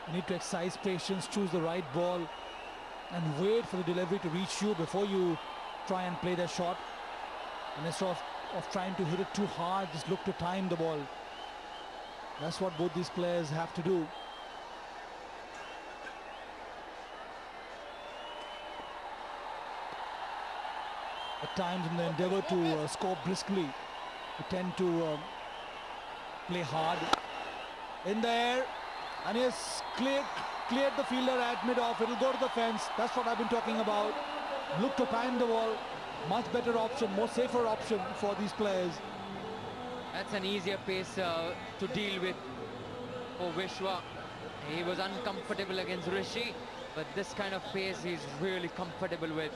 You need to exercise patience, choose the right ball and wait for the delivery to reach you before you try and play that shot. And instead of trying to hit it too hard, just look to time the ball. That's what both these players have to do. At times in the endeavour to score briskly, you tend to play hard. In the air, and he has cleared the fielder at mid-off. It'll go to the fence. That's what I've been talking about. Look to time the ball. Much better option, more safer option for these players. That's an easier pace to deal with for Vishwa. He was uncomfortable against Rishi, but this kind of pace he's really comfortable with.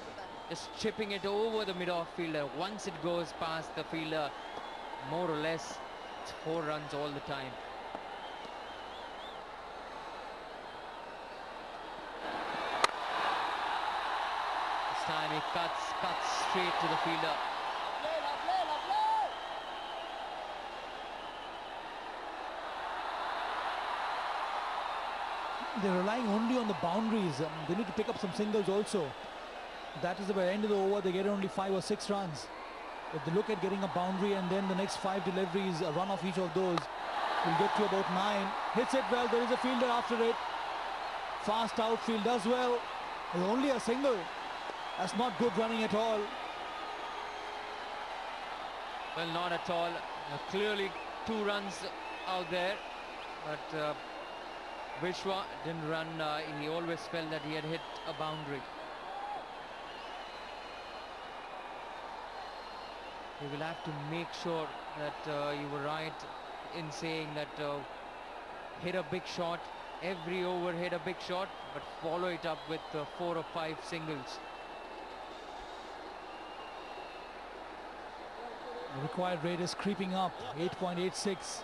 Just chipping it over the mid-off fielder. Once it goes past the fielder, more or less, it's 4 runs all the time. This time he cuts straight to the fielder. They're relying only on the boundaries. They need to pick up some singles also. That is the end of the over. They get only 5 or 6 runs. If they look at getting a boundary and then the next 5 deliveries, a run off each of those, will get to about 9. Hits it well. There is a fielder after it. Fast outfield, does well. There's only a single. That's not good running at all. Well, not at all. Clearly 2 runs out there, but Vishwa didn't run. He always felt that he had hit a boundary. You will have to make sure that you were right in saying that hit a big shot. Every over hit a big shot, but follow it up with 4 or 5 singles. The required rate is creeping up, 8.86.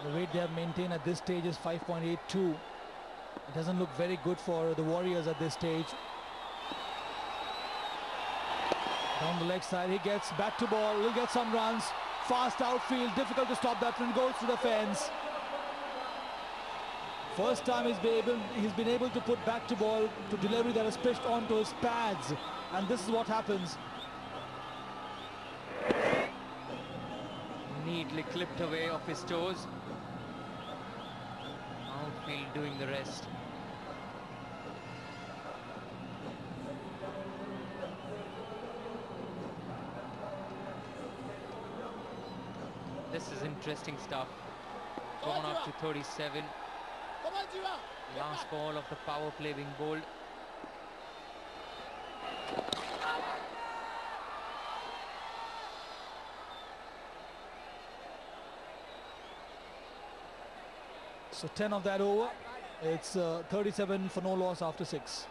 The rate they have maintained at this stage is 5.82. It doesn't look very good for the Warriors at this stage. Down the leg side, he gets back to ball, he'll get some runs. Fast outfield, difficult to stop that one, goes to the fence. First time he's been able to put back to ball to delivery that is pitched onto his pads. And this is what happens. Neatly clipped away off his toes. Outfield doing the rest. This is interesting stuff. Gone up to 37. Last ball of the power play being bowled. So 10 of that over. It's 37 for no loss after 6.